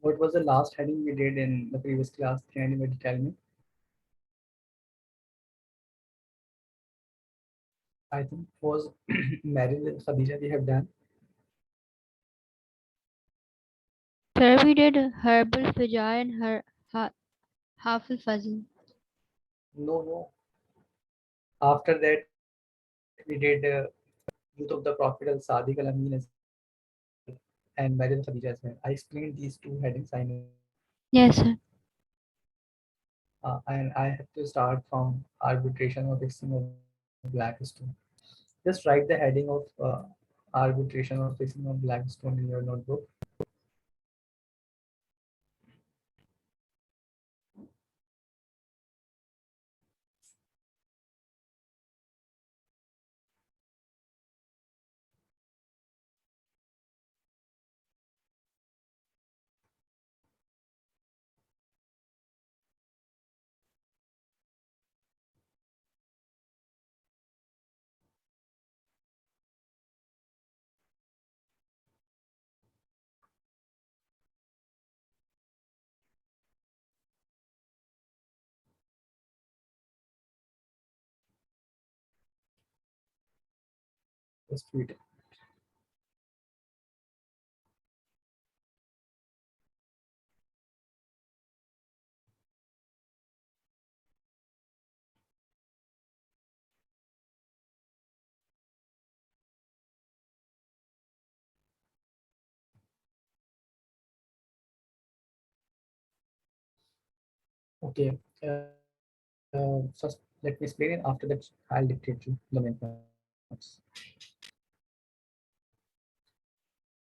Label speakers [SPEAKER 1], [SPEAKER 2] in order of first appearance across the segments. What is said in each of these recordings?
[SPEAKER 1] What was the last heading we did in the previous class? Can anybody tell me? I think it was marriage with Khadija we have done.
[SPEAKER 2] Sir, we did Herbal Fajai and her Hafil Fazil.
[SPEAKER 1] No, no. After that, we did Youth of the Prophet Al Sadiq Al Amin as well, and Marriage with Khadija as well. I explained these two headings, I know.
[SPEAKER 2] Yes, sir.
[SPEAKER 1] And I have to start from arbitration or fixing of Blackstone. Just write the heading of arbitration or fixing of Blackstone in your notebook. Just read it. Okay. First, let me explain it. After that, I'll dictate you the main points.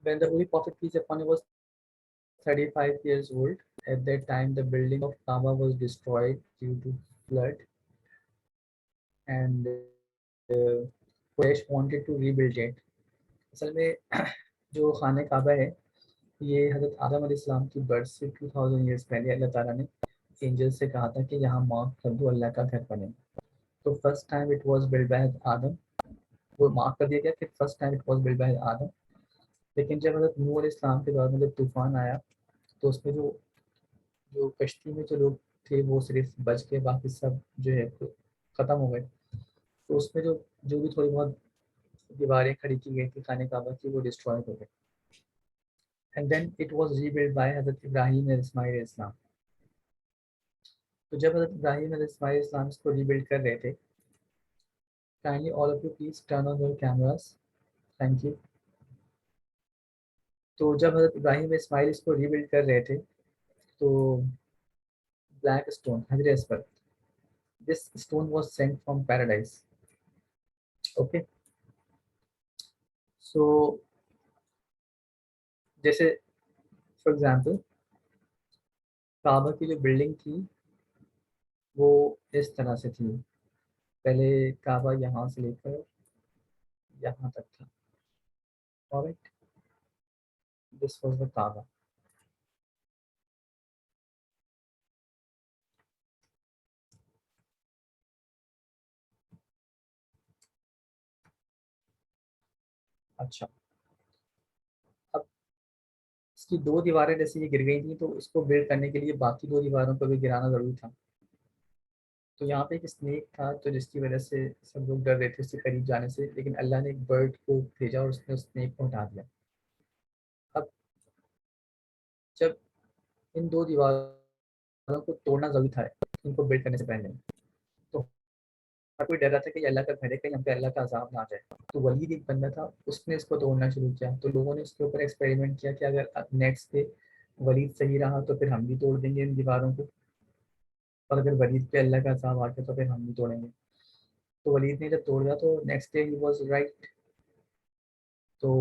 [SPEAKER 1] When the Holy Prophet, peace upon him, was 35 years old, at that time the building of Kaaba was destroyed due to flood, and Quraysh wanted to rebuild it. असल में जो खाने काबा है ये हज़रत आदम अलैहिस्सलाम की birth से 2000 ईयर्स पहले अल्लाह ताला ने एंजल से कहा था कि यहाँ मार्क कर दो, अल्लाह का घर बनेगा। तो first time it was build by Adam, वो मार्क कर दिया गया कि first time it was build by Adam. लेकिन जब हज़रत नूह अलैहिस्सलाम के दौर में जब तूफान आया तो उसमें जो जो कश्ती में जो लोग थे वो सिर्फ बच के, बाकी सब जो है तो ख़त्म हो गए। तो उसमें जो जो भी थोड़ी बहुत दीवारें खड़ी की गई थी खाने काबा की वो डिस्ट्रॉय हो गई। And then it was rebuild by Hazrat Ibrahim and Ismail इस्लाम। तो जब हज़रत इब्राहीम एंड इस्माइल इस्लाम इसको रीबिल्ड कर रहे थे, kindly all of you please turn on your cameras, thank you. तो जब हज़रत इब्राहीम इस्माइल इसको रीबिल्ड कर रहे थे तो ब्लैक स्टोन हजर अस्वद, this stone was sent from paradise. Okay, so जैसे फॉर एग्जांपल काबा की जो बिल्डिंग थी वो इस तरह से थी। पहले काबा यहाँ से लेकर यहाँ तक था। ऑलराइट, दिस वाज द काबा। अच्छा, अब इसकी दो दीवारें जैसे ये गिर गई थी तो इसको बिल्ड करने के लिए बाकी दो दीवारों को भी गिराना जरूरी था। तो यहाँ पे एक स्नेक था तो जिसकी वजह से सब लोग डर रहे थे उसके करीब जाने से, लेकिन अल्लाह ने एक बर्ड को भेजा और उसने उस स्नेक को हटा दिया। अब जब इन दो दीवारों को तोड़ना जरूरी था इनको बिल्ड करने से पहले, तो हर कोई डर रहा था कि अल्लाह का घर है, कहीं हम पे अल्लाह का अजाब ना आ जाए। तो वलीद एक बंदा था, उसने इसको तोड़ना शुरू किया। तो लोगों ने उसके ऊपर एक्सपेरिमेंट किया कि अगर नेक्स्ट डे वलीद सही रहा तो फिर हम भी तोड़ देंगे इन दीवारों को, और अगर वलीद पे अल्लाह का अजाब आ गया तो फिर हम भी तोड़ेंगे। तो वलीद ने जब तोड़ दिया तो next day he was right. तो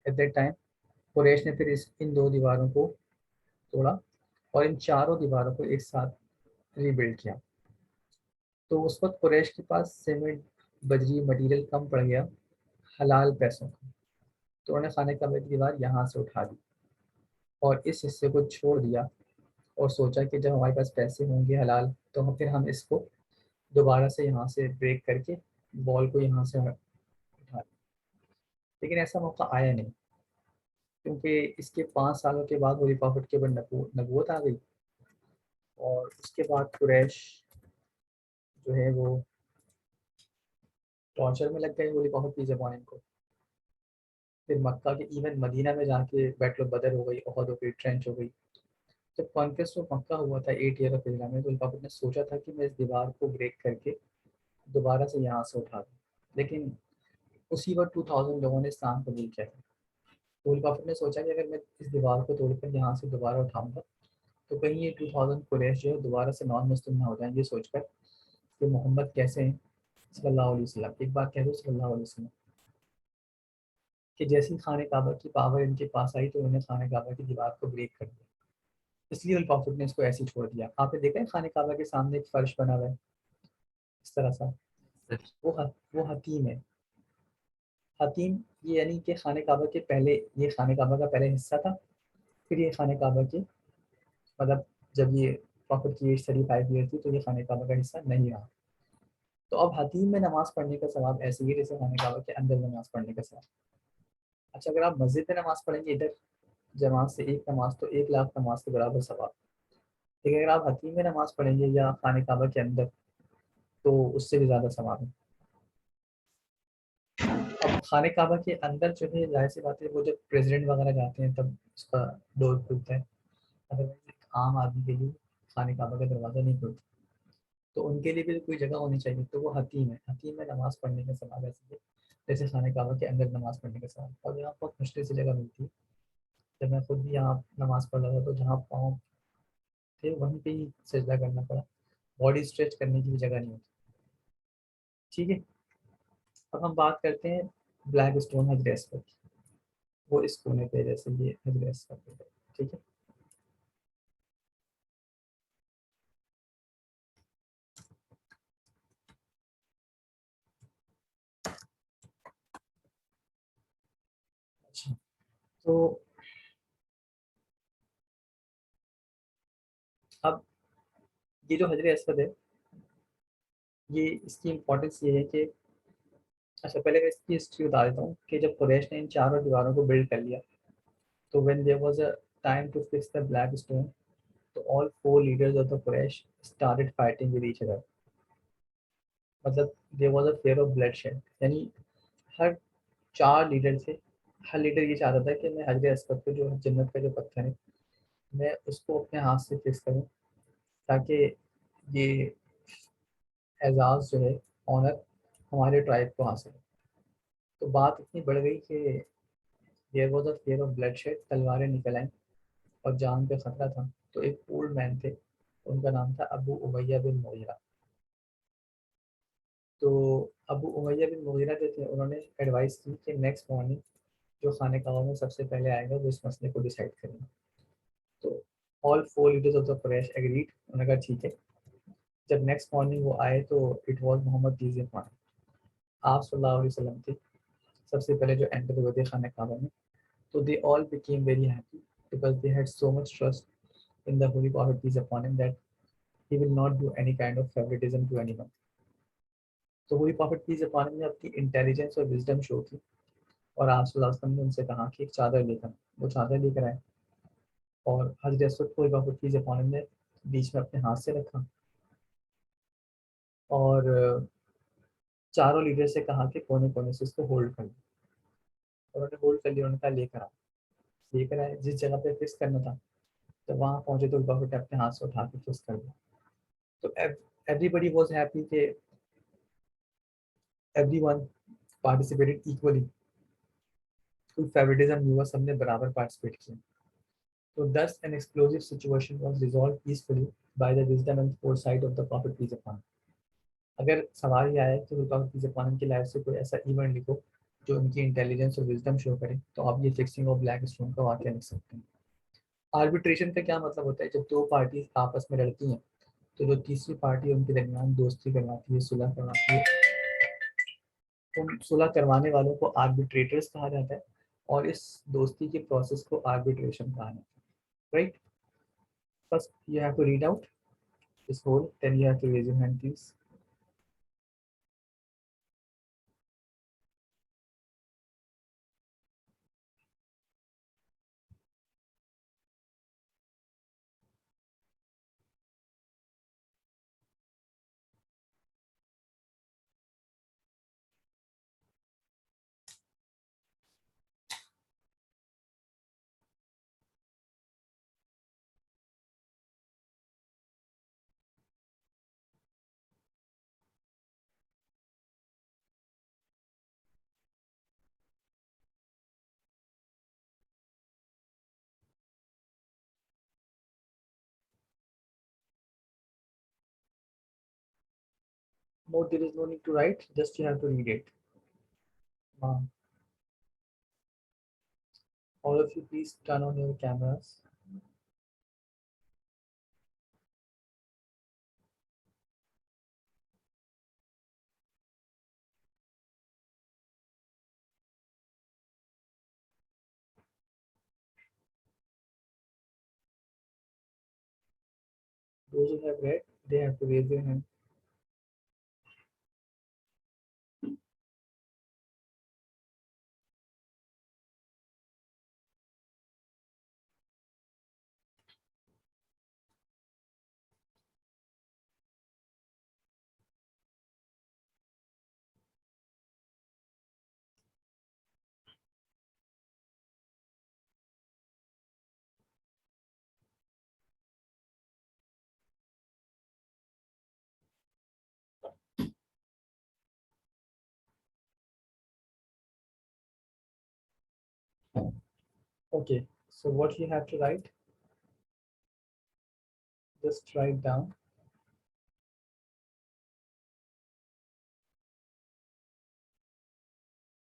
[SPEAKER 1] एट दैट टाइम कुरैश ने फिर इन दो दीवारों को तोड़ा और इन चारों दीवारों को एक साथ रीबिल्ड किया। तो उस वक्त कुरैश के पास सीमेंट बजरी मटेरियल कम पड़ गया हलाल पैसों का। तो उन्होंने खाने काबा की दीवार यहाँ से उठा दी और इस हिस्से को छोड़ दिया और सोचा कि जब हमारे पास पैसे होंगे हलाल तो फिर हम इसको दोबारा से यहाँ से ब्रेक करके बॉल को यहाँ से उठा दें। लेकिन ऐसा मौका आया नहीं। क्योंकि इसके 5 सालों के बाद होली प्रॉफिट के ऊपर नबूवत आ गई, और उसके बाद कुरैश जो है वो टॉर्चर में लग गए होली प्रॉफिट की ज़बान इनको। फिर मक्का के इवन मदीना में जाके बैटल बदर हो गई, ओहद हो गई, ट्रेंच हो गई। जब कॉन्क्वेस्ट ऑफ मक्का हुआ था 8 ईयर ऑफ हिजरा में, तो प्रॉफिट ने सोचा था कि मैं इस दीवार को ब्रेक करके दोबारा से यहाँ से उठा दूँ, लेकिन उसी वक्त 2000 लोगों ने इस्लाम कबूल किया था। तो प्रॉफिट ने सोचा कि अगर मैं इस दीवार को तोड़कर यहाँ से दोबारा उठाऊंगा तो कहीं ये 2000 कुरैश जो है दोबारा से नॉन मुस्लिम ना हो जाएंगे, ये सोचकर कि मोहम्मद कैसे हैं सल्लल्लाहु अलैहि वसल्लम, एक बार कह दो सल्लल्लाहु अलैहि वसल्लम, कि जैसे ही खाने काबा की पावर इनके पास आई तो उन्होंने खाने काबा की दीवार को ब्रेक कर दिया। इसलिए उल प्रॉफिट ने इसको ऐसे ही छोड़ दिया। आपने देखा है खाने काबा के सामने एक फर्श बना हुआ है इस तरह सा, वो हतीम है। हतीम ये यानी कि खाने काबा के पहले, ये खाने काबा का पहले हिस्सा था, फिर ये खाने काबा के मतलब जब ये प्रॉफिट की एज 35 ईयर थी तो ये खाने काबा का हिस्सा नहीं रहा। तो अब हतीम में नमाज पढ़ने का सवाब ऐसे ही है जैसे खाने काबा के अंदर नमाज पढ़ने का सवाब। अच्छा, अगर आप मस्जिद में नमाज पढ़ेंगे इधर जमात से एक नमाज, तो 1 लाख नमाज के बराबर सवाब। लेकिन अगर आप हतीम में नमाज पढ़ेंगे या खाने काबा के अंदर, तो उससे भी ज़्यादा सवाब है। अब खाने काबा के अंदर जो है जाहिर सी बात है, वो जब प्रेसिडेंट वगैरह जाते हैं तब उसका डोर खुलता है। अगर एक आम आदमी के लिए खाने काबा का दरवाज़ा नहीं खुलता, तो उनके लिए भी तो कोई जगह होनी चाहिए, तो वो हतीम है। हतीम में नमाज पढ़ने का सवाब ऐसे है जैसे खाने काबा के अंदर नमाज पढ़ने का सवाब। और यहाँ बहुत मुश्किल से जगह मिलती है। जब मैं खुद भी यहाँ नमाज पढ़ रहा था तो जहाँ पाँव थे वहीं पे ही सजदा करना पड़ा, बॉडी स्ट्रेच करने की भी जगह नहीं होती। ठीक है, अब हम बात करते हैं ब्लैक स्टोन हजर असवद की। वो इस कोने पे जैसे ये हजर असवद पे है, ठीक है। अच्छा, तो अब ये जो हजर असवद है, ये इसकी इम्पोर्टेंस ये है कि, अच्छा पहले मैं इसकी हिस्ट्री बता देता हूँ कि जब कुरैश ने इन चारों दीवारों को बिल्ड कर लिया, तो when there was a time to fix the black stone, तो all 4 leaders of the Quraysh started fighting with each other. मतलब there was a fear of bloodshed, यानी हर 4 लीडर थे, हर लीडर ये चाहता था कि मैं हजर असवद पे जो जन्नत का जो पत्थर है, मैं उसको अपने हाथ से फिक्स करूँ, ताकि ये एजाज़ जो है, ऑनर हमारे ट्राइब को हासिल हो। तो बात इतनी बढ़ गई कि there was a fear of bloodshed, तलवारें निकल आईं और जान पे खतरा था। तो एक ओल्ड मैन थे, उनका नाम था अबू उमैया बिन मुगीरा। तो अबू उमैया बिन मुगीरा जो थे, उन्होंने एडवाइस की कि नेक्स्ट मॉर्निंग जो खाने काबा में सबसे पहले आएगा वो इस मसले को डिसाइड करेंगे। तो all 4 leaders of the Quraysh agreed, उन्होंने कहा ठीक है। जब नेक्स्ट मॉर्निंग वो आए तो इट वाज मोहम्मद तीज खान, आप सल्लल्लाहु अलैहि वसल्लम थे सबसे पहले जो एंटर हुए थे खाने काबा में। तो they all became very happy because they had so much trust in the Holy Prophet peace upon him that he will not do any kind of favoritism to anyone. तो Holy Prophet peace upon him ने अपनी intelligence और wisdom show की, और आप सल्लल्लाहु अलैहि वसल्लम ने उनसे कहा कि एक चादर लेकर, वो चादर लेकर आए, और हजरत असवद को Holy Prophet peace upon him ने बीच में अपने हाथ से रखा, और चारों लीडर से कहा कि कोने कोने से इसको होल्ड कर लो। उन्होंने होल्ड कर लिया, उन्होंने कहा लेकर आए जिस जगह पे फिक्स करना था। जब वहाँ पहुंचे तो Prophet ने अपने हाथ से उठा के फिक्स कर दिया। तो everybody was happy कि everyone participated equally, कोई फेवरेटिज्म नहीं हुआ, सबने बराबर पार्टिसिपेट किया। तो thus an explosive situation was resolved peacefully by the wisdom and foresight of the prophet peace upon him. अगर सवाल ये आया कि prophet peace upon him की लाइफ से कोई ऐसा इवेंट लिखो जो उनकी इंटेलिजेंस और विजडम शो करे, तो आप ये फिक्सिंग ऑफ ब्लैक स्टोन का वाक्य लिख सकते हैं। आर्बिट्रेशन का क्या मतलब होता है? जब दो पार्टी आपस में लड़ती हैं तो जो तीसरी पार्टी है उनके दरमियान दोस्ती करवाती है, सुलह करवाती है, उन सुलह करवाने वालों को आर्बिट्रेटर्स कहा जाता है, और इस दोस्ती के प्रोसेस को आर्बिट्रेशन कहा जाता है। Right, first you have to read out this whole, then you have to raise your hand please. No, there is no need to write, just you have to read it. All of you, please turn on your cameras. Those who have read, they have to raise their hand. Okay, so what you have to write, just write down.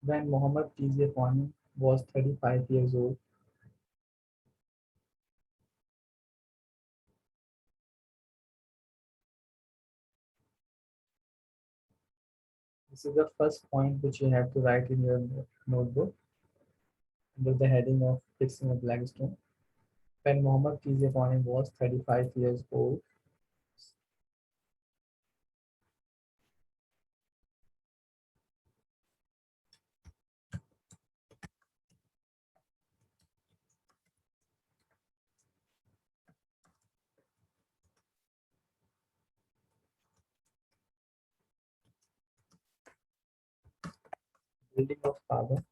[SPEAKER 1] When Muhammad T.J. Fani was 35 years old, this is the first point which you have to write in your notebook under the heading of fixing a black stone. When Muhammad T.J. Fani was 35 years old, building of Kaaba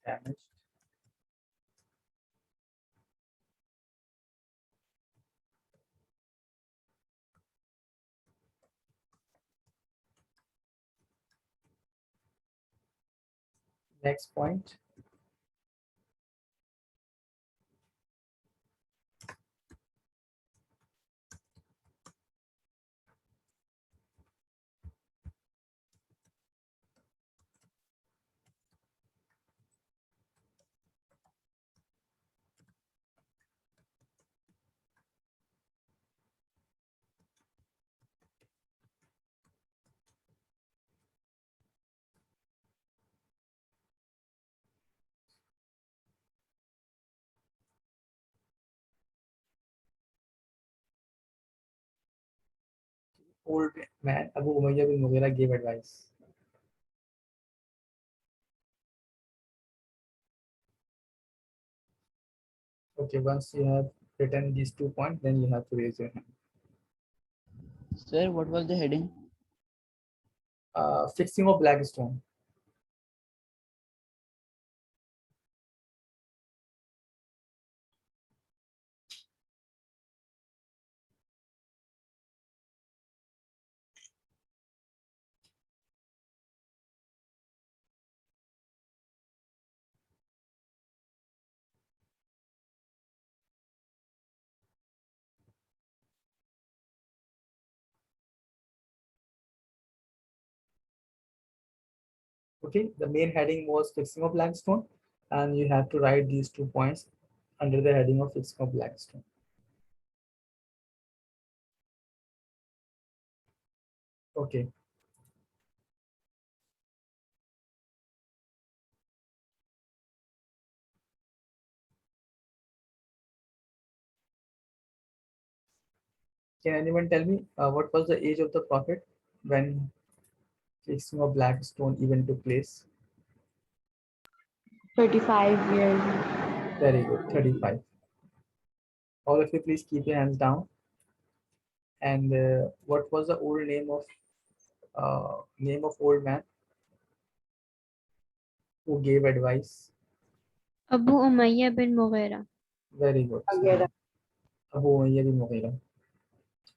[SPEAKER 1] damaged. Next point, old man Abu Umayyah bin Mughira gave advice. Okay, once you have written these 2 points, then you have to raise your hand.
[SPEAKER 3] Sir, what was the heading?
[SPEAKER 1] Fixing of black stone. Okay, the main heading was fixing of black stone, and you have to write these 2 points under the heading of fixing of black stone. Okay. Can anyone tell me what was the age of the prophet when fixing of black stone event took place?
[SPEAKER 4] 35 years.
[SPEAKER 1] Very good, 35. All of you, please keep your hands down. And what was the old name of old man who gave advice?
[SPEAKER 2] Abu Umayyah bin Mughira.
[SPEAKER 1] Very good.
[SPEAKER 4] Mughira.
[SPEAKER 1] Abu Umayyah bin Mughira.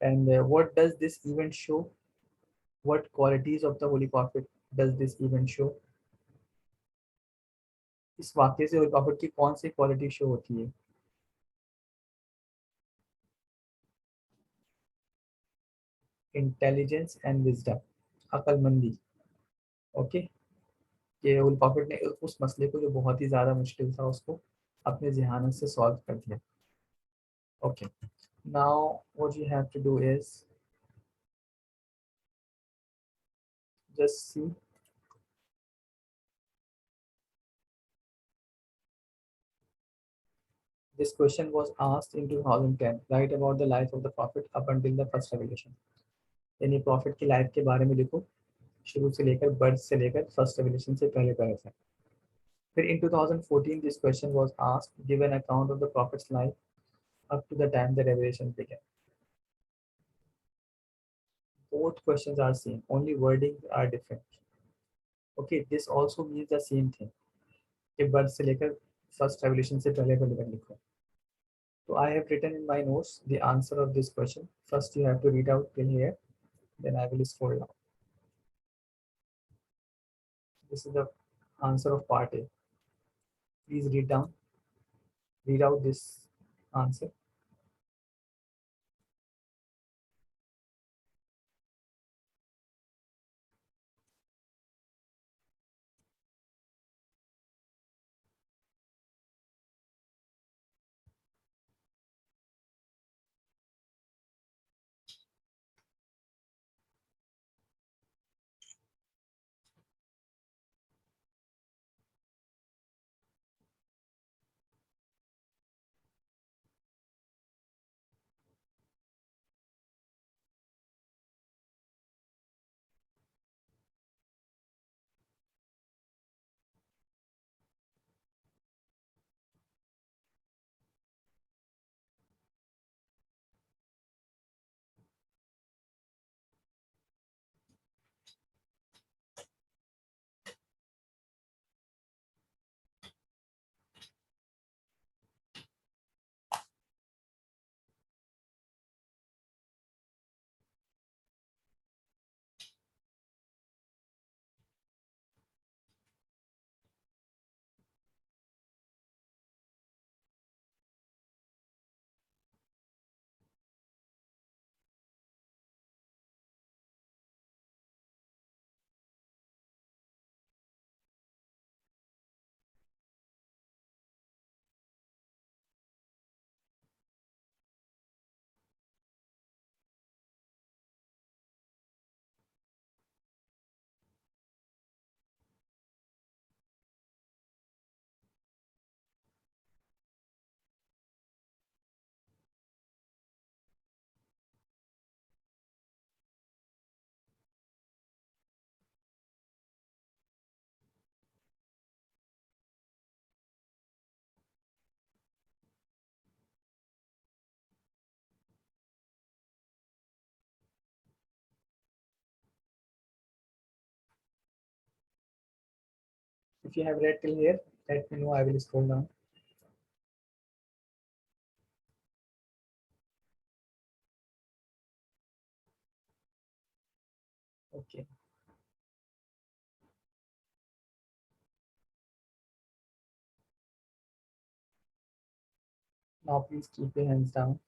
[SPEAKER 1] And what does this event show? What qualities of the Holy Prophet does this event show? इस वाक्य से holy prophet की कौन सी quality show होती है? Intelligence and wisdom, अक्लमंदी। Okay, ये उल प्रॉफिट ने उस मसले को जो बहुत ही ज़्यादा मुश्किल था उसको अपने जहानत से सॉल्व कर दिया। Okay, now what you have to do is just see this question was asked in 2010, write about the life of the prophet up until the first revelation। यानी प्रॉफिट की लाइफ के बारे में लिखो, शुरू से लेकर बर्थ से लेकर फर्स्ट रेवलेशन से पहले पहले से। फिर in 2014 this question was asked, give an account of the prophet's life up to the time the revelation began। both questions are same, only wordings are different। okay, this also means the same thing कि birth से लेकर first revelation से पहले पहले तक लिखो। So I have written in my notes the answer of this question. First you have to read out till here, then I will scroll down। This is the answer of part A। Please read out this answer। If you have read till here, let me know, I will scroll down। Okay, now please keep your hands down।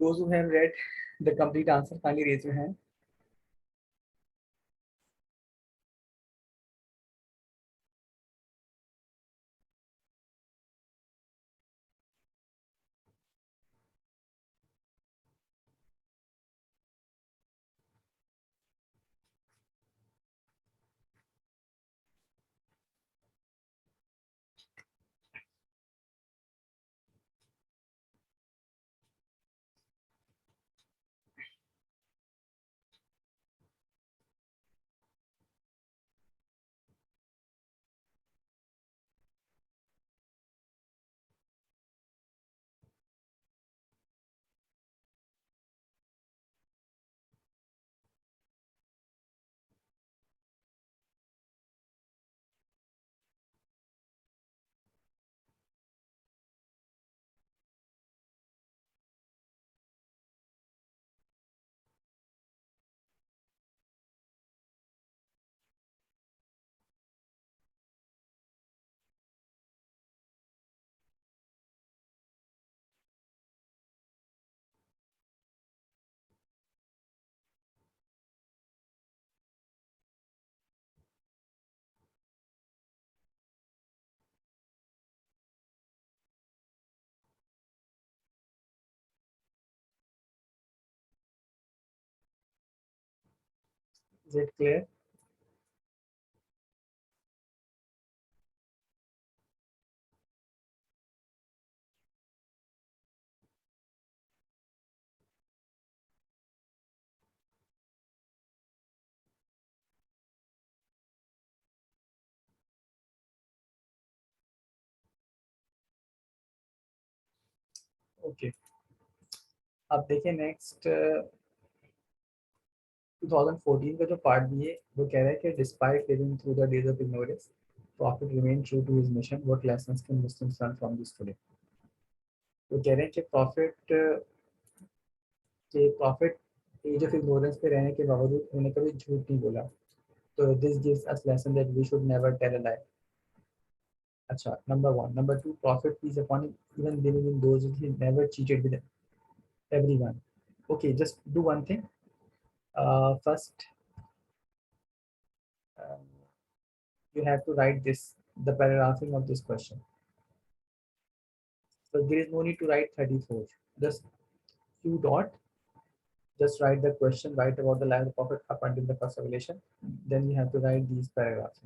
[SPEAKER 1] Those who have read the complete answer, kindly raise your hand. Is it clear? Okay, अब देखिए next 2014 का जो part भी है वो कह रहा है कि despite living through the days of ignorance, Prophet remain true to his mission, what lessons can Muslims learn from this today. वो कह रहे हैं कि प्रॉफिट एज ऑफ इग्नोरेंस पे रहने के बावजूद उन्होंने कभी झूठ नहीं बोला। तो this gives us lesson that we should never tell a lie. अच्छा, number one. Number two, prophet peace upon him even living in those he never cheated with everyone. Okay, just do one thing. First, you have to write this, the paragraphing of this question. So there is no need to write 34. Just few dot. Just write the question, write about the life of the prophet up until the first revelation. Then you have to write these paragraphs.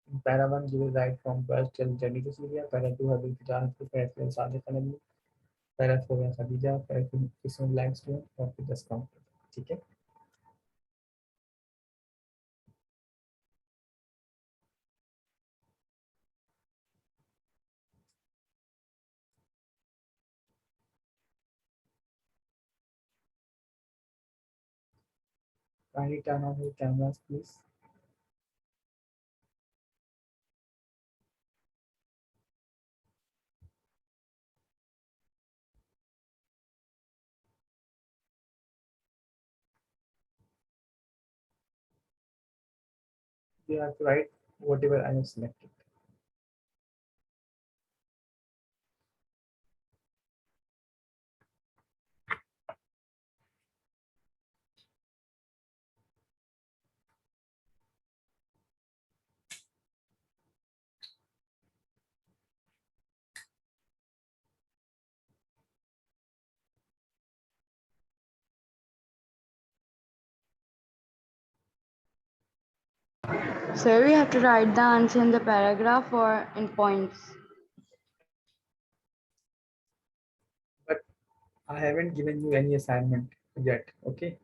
[SPEAKER 1] In para 1, you will write from birth till journey to Syria. Para 2, Habil Tijarat to para 3, Salih Kanabi. Para 4, Khadija. Para 5, Kisum Limestone. और फिर 10 count. ठीक है। Kindly turn on your cameras, please. You have to write whatever I have selected.
[SPEAKER 3] So we have to write the answer in the paragraph or in points.
[SPEAKER 1] But I haven't given you any assignment yet. Okay.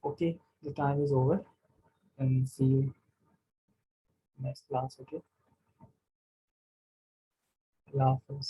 [SPEAKER 1] Okay, the time is over, and see you next class. Okay, Allah Hafiz.